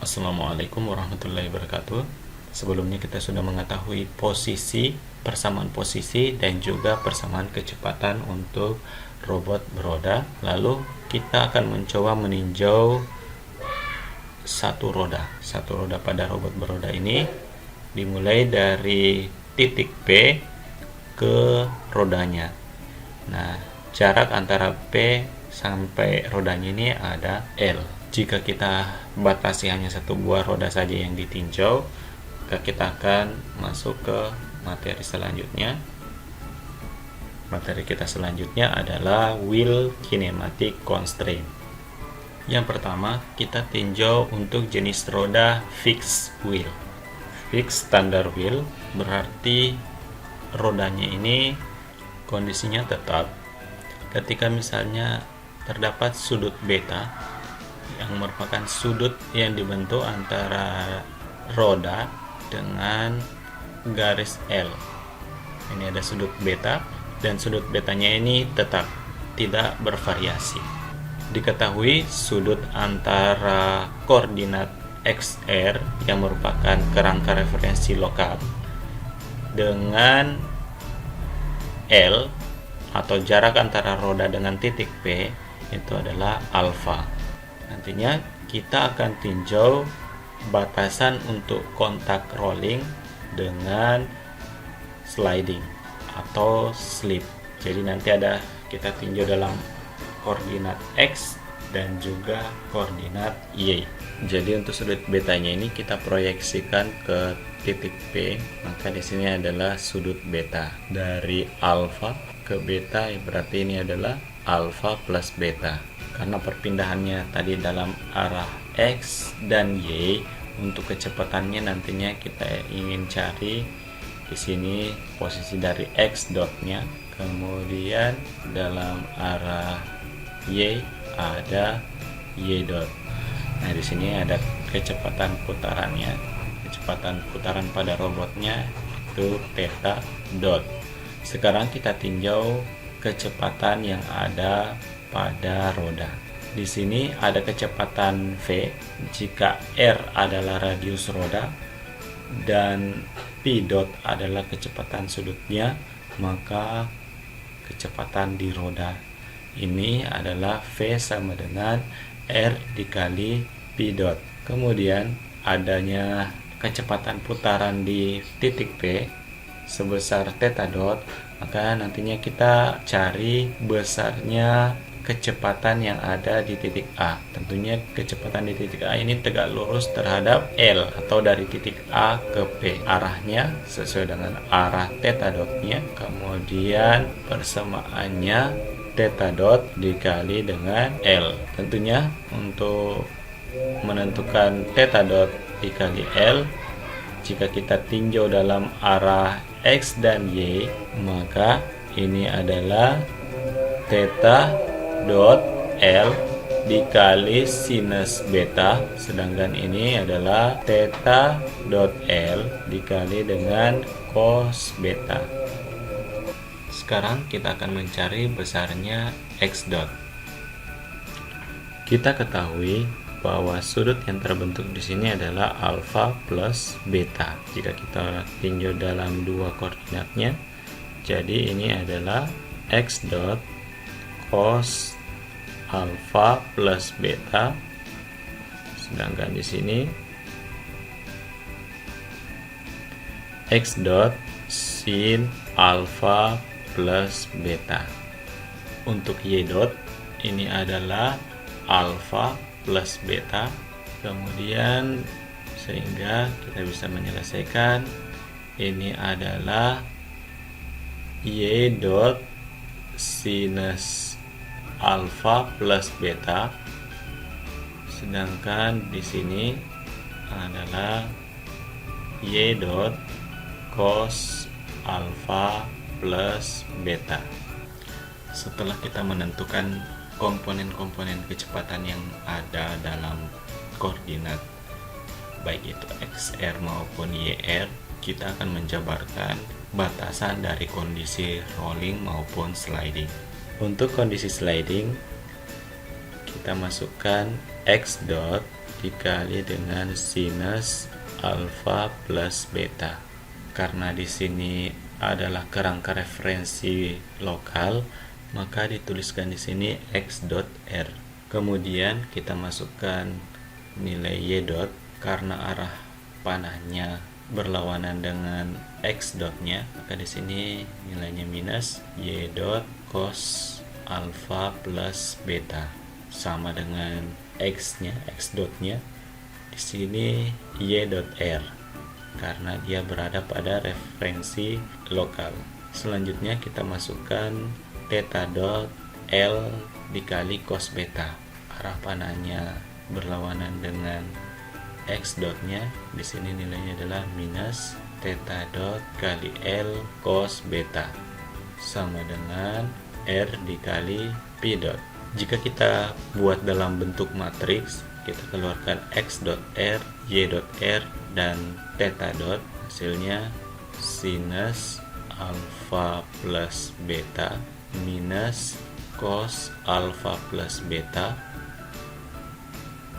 Assalamualaikum warahmatullahi wabarakatuh. Sebelumnya kita sudah mengetahui posisi, persamaan posisi dan juga persamaan kecepatan untuk robot beroda. Lalu kita akan mencoba meninjau satu roda pada robot beroda ini dimulai dari titik P ke rodanya. Nah, jarak antara P sampai rodanya ini ada L. Jika kita batasi hanya satu buah roda saja yang ditinjau, maka kita akan masuk ke materi selanjutnya. Materi kita selanjutnya adalah wheel kinematic constraint. Yang pertama, kita tinjau untuk jenis roda fixed wheel. Fixed standard wheel berarti rodanya ini kondisinya tetap. Ketika misalnya terdapat sudut beta yang merupakan sudut yang dibentuk antara roda dengan garis L. Ini ada sudut beta dan sudut betanya ini tetap, tidak bervariasi. Diketahui sudut antara koordinat XR yang merupakan kerangka referensi lokal dengan L atau jarak antara roda dengan titik P itu adalah alfa. Nantinya kita akan tinjau batasan untuk kontak rolling dengan sliding atau slip. Jadi nanti ada kita tinjau dalam koordinat X dan juga koordinat Y. Jadi untuk sudut betanya ini kita proyeksikan ke titik P, maka di sini adalah sudut beta. Dari alfa ke beta berarti ini adalah alfa plus beta. Karena perpindahannya tadi dalam arah X dan Y, untuk kecepatannya nantinya kita ingin cari di sini posisi dari X dotnya, kemudian dalam arah Y ada Y dot. Nah, di sini ada kecepatan putarannya. Kecepatan putaran pada robotnya itu theta dot. Sekarang kita tinjau kecepatan yang ada pada roda. Di sini ada kecepatan V jika R adalah radius roda dan P dot adalah kecepatan sudutnya, maka kecepatan di roda ini adalah V sama dengan R dikali P dot. Kemudian adanya kecepatan putaran di titik P sebesar theta dot, maka nantinya kita cari besarnya kecepatan yang ada di titik A. Tentunya kecepatan di titik A ini tegak lurus terhadap L atau dari titik A ke P. Arahnya sesuai dengan arah theta dotnya, kemudian persamaannya theta dot dikali dengan L. Tentunya untuk menentukan theta dot dikali L, jika kita tinjau dalam arah X dan Y, maka ini adalah theta dot L dikali sinus beta, sedangkan ini adalah theta dot L dikali dengan cos beta. Sekarang kita akan mencari besarnya X dot. Kita ketahui bahwa sudut yang terbentuk di sini adalah alfa plus beta. Jika kita tinjau dalam dua koordinatnya, jadi ini adalah X dot cos alfa plus beta, sedangkan di sini X dot sin alfa plus beta. Untuk Y dot ini adalah alfa plus beta, kemudian sehingga kita bisa menyelesaikan ini adalah Y dot sinus alfa plus beta, sedangkan di sini adalah Y dot cos alfa plus beta. Setelah kita menentukan komponen-komponen kecepatan yang ada dalam koordinat baik itu XR maupun YR, kita akan menjabarkan batasan dari kondisi rolling maupun sliding. Untuk kondisi sliding, kita masukkan X dot dikali dengan sinus alfa plus beta. Karena di sini adalah kerangka referensi lokal, maka dituliskan di sini x dot r. Kemudian kita masukkan nilai y dot karena arah panahnya berlawanan dengan x dotnya, maka di sini nilainya minus y dot cos alfa plus beta sama dengan x-nya, x dotnya di sini y dot r karena dia berada pada referensi lokal. Selanjutnya kita masukkan theta dot L dikali cos beta. Arah panahnya berlawanan dengan x dotnya, di sini nilainya adalah minus theta dot kali L cos beta sama dengan R dikali P dot. Jika kita buat dalam bentuk matriks, kita keluarkan x dot r, y dot r, dan theta dot, hasilnya sinus alfa plus beta minus cos alfa plus beta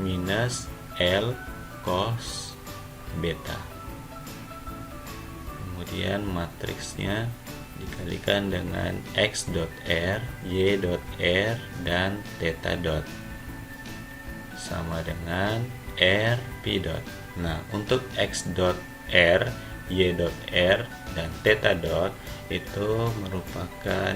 minus L cos beta. Kemudian matriksnya dikalikan dengan x dot r, y dot r, dan theta dot sama dengan r p dot. Nah, untuk x dot r, y dot r, dan theta dot itu merupakan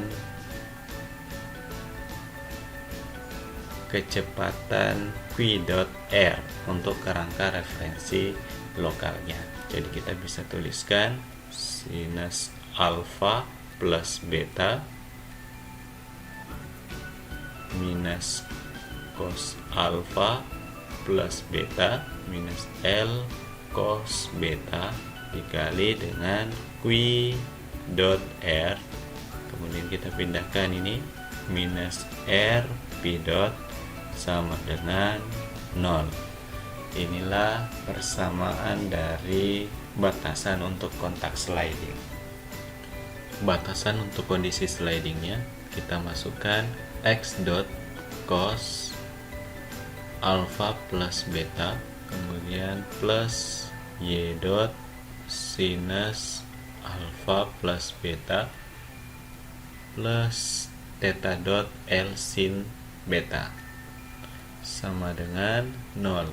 kecepatan q dot r untuk kerangka referensi lokalnya. Jadi kita bisa tuliskan sinus alfa plus beta minus cos alfa plus beta minus L cos beta dikali dengan q dot r. Kemudian kita pindahkan ini minus r p dot sama dengan 0. Inilah persamaan dari batasan untuk kontak sliding. Batasan untuk kondisi slidingnya kita masukkan x dot cos alfa plus beta, kemudian plus y dot sinus alfa plus beta plus theta dot L sin beta sama dengan 0.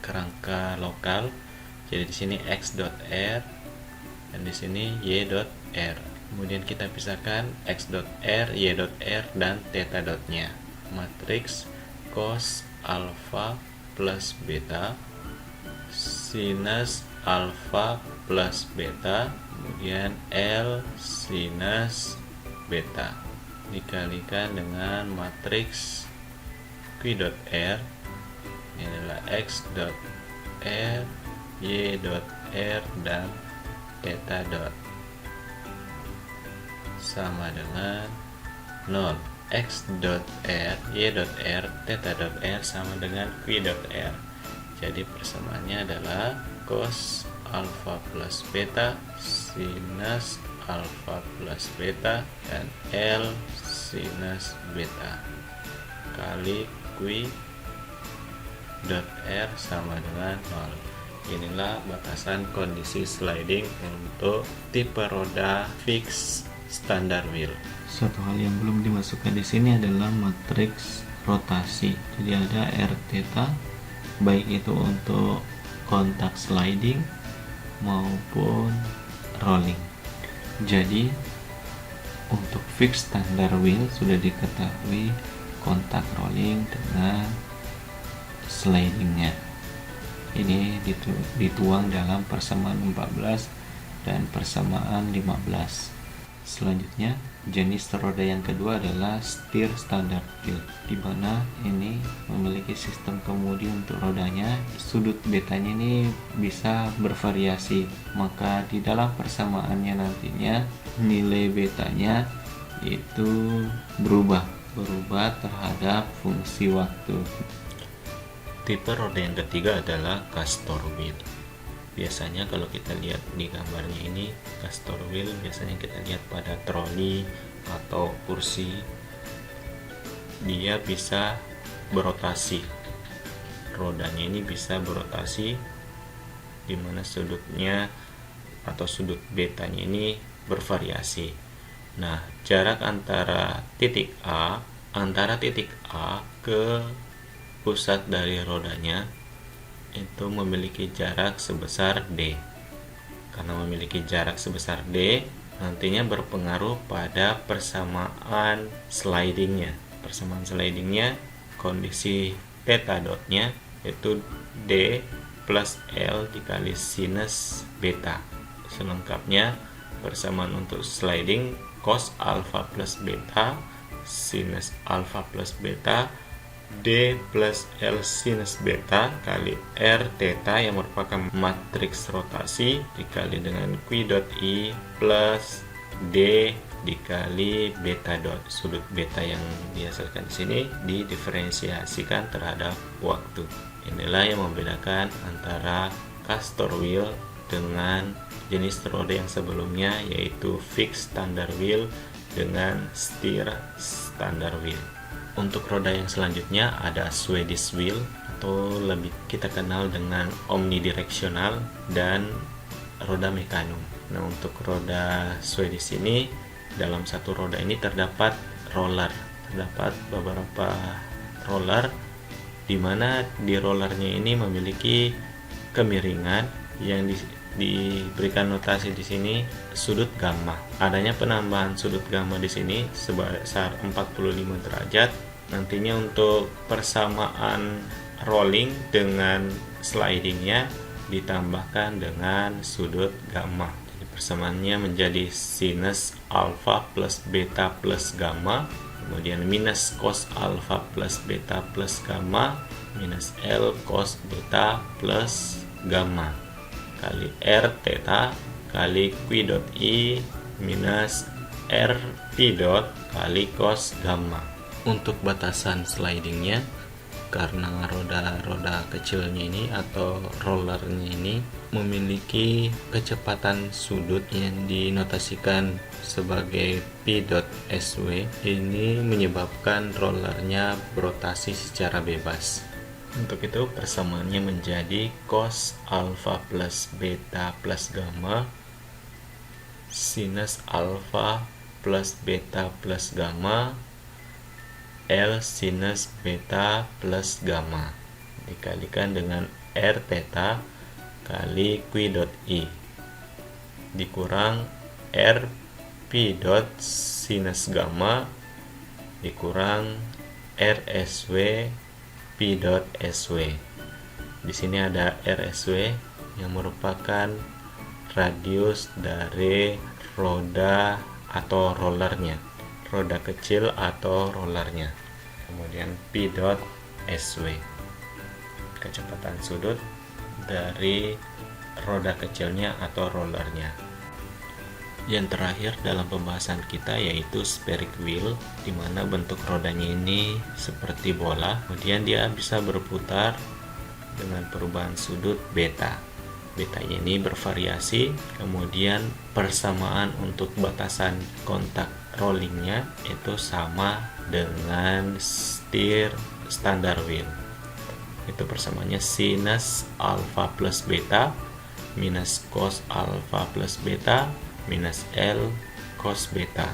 Kerangka lokal, jadi di sini x dot r dan di sini y dot r. Kemudian kita pisahkan x dot r, y dot r, dan theta dotnya. Matriks cos alfa plus beta sinus alfa plus beta, kemudian L sinus beta dikalikan dengan matriks q dot r, ini adalah x dot r, y dot r, dan theta dot sama dengan 0. X dot r, y dot r, theta dot r sama dengan q dot r. Jadi persamaannya adalah cos alfa plus beta sinus alfa plus beta dan L sinus beta kali q dot r sama dengan 0. Inilah batasan kondisi sliding untuk tipe roda fix standar wheel. Suatu hal yang belum dimasukkan di sini adalah matriks rotasi. Jadi ada r theta baik itu untuk kontak sliding maupun rolling. Jadi untuk fix standar wheel sudah diketahui kontak rolling dengan slidingnya. Ini dituang dalam persamaan 14 dan persamaan 15. Selanjutnya, jenis roda yang kedua adalah steer standard wheel, di mana ini memiliki sistem kemudi untuk rodanya. Sudut betanya ini bisa bervariasi, maka di dalam persamaannya nantinya nilai betanya itu berubah terhadap fungsi waktu. Tipe roda yang ketiga adalah castor wheel. Biasanya kalau kita lihat di gambarnya ini, castor wheel biasanya kita lihat pada troli atau kursi. Dia bisa berotasi. rodanya ini bisa berotasi, di mana sudutnya atau sudut betanya ini bervariasi. Nah, jarak antara titik A ke pusat dari rodanya itu memiliki jarak sebesar D. Karena memiliki jarak sebesar D, nantinya berpengaruh pada persamaan slidingnya. Persamaan slidingnya, kondisi theta dotnya yaitu D plus L dikali sinus beta. Selengkapnya, persamaan untuk sliding cos alpha plus beta sinus alpha plus beta D plus L sinus beta kali R theta yang merupakan matriks rotasi dikali dengan Q dot I plus D dikali beta dot. Sudut beta yang dihasilkan di sini didiferensiasikan terhadap waktu. Inilah yang membedakan antara caster wheel dengan jenis roda yang sebelumnya, yaitu fixed standard wheel dengan steer standard wheel. Untuk roda yang selanjutnya ada Swedish wheel atau lebih kita kenal dengan omnidirectional dan roda mekanum. Nah, untuk roda Swedish ini, dalam satu roda ini terdapat beberapa roller, di mana di rollernya ini memiliki kemiringan yang diberikan notasi di sini sudut gamma. Adanya penambahan sudut gamma di sini sebesar 45 derajat. Nantinya untuk persamaan rolling dengan slidingnya ditambahkan dengan sudut gamma. Jadi persamaannya menjadi sinus alpha plus beta plus gamma, kemudian minus cos alpha plus beta plus gamma minus L cos beta plus gamma kali R theta kali Q dot I minus R P dot kali cos gamma. Untuk batasan slidingnya, karena roda-roda kecilnya ini atau rollernya ini memiliki kecepatan sudut yang dinotasikan sebagai P dot SW, ini menyebabkan rollernya berotasi secara bebas. Untuk itu persamaannya menjadi cos alpha plus beta plus gamma sinus alpha plus beta plus gamma L sinus beta plus gamma dikalikan dengan R theta kali Q dot I dikurang R P dot sinus gamma dikurang R SW P dot SW. Di sini ada RSW yang merupakan radius dari roda atau rollernya, roda kecil atau rollernya. Kemudian P dot SW, kecepatan sudut dari roda kecilnya atau rollernya. Yang terakhir dalam pembahasan kita yaitu spheric wheel, di mana bentuk rodanya ini seperti bola, kemudian dia bisa berputar dengan perubahan sudut beta. Betanya ini bervariasi, kemudian persamaan untuk batasan kontak rollingnya itu sama dengan steer standard wheel. Itu persamaannya sinus alpha plus beta minus cos alpha plus beta minus L cos beta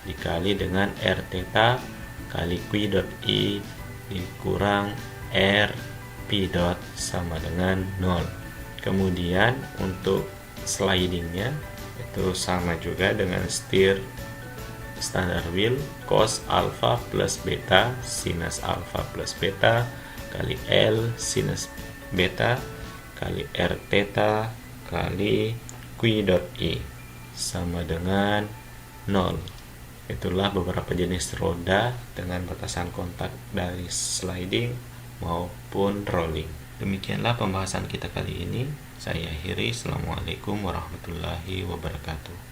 dikali dengan R theta kali Q dot I dikurang R P dot sama dengan 0. Kemudian untuk slidingnya itu sama juga dengan steer standard wheel, cos alpha plus beta sinus alpha plus beta kali L sinus beta kali R theta kali Q dot I sama dengan 0. Itulah beberapa jenis roda dengan batasan kontak dari sliding maupun rolling. Demikianlah pembahasan kita kali ini. Saya akhiri. Assalamualaikum warahmatullahi wabarakatuh.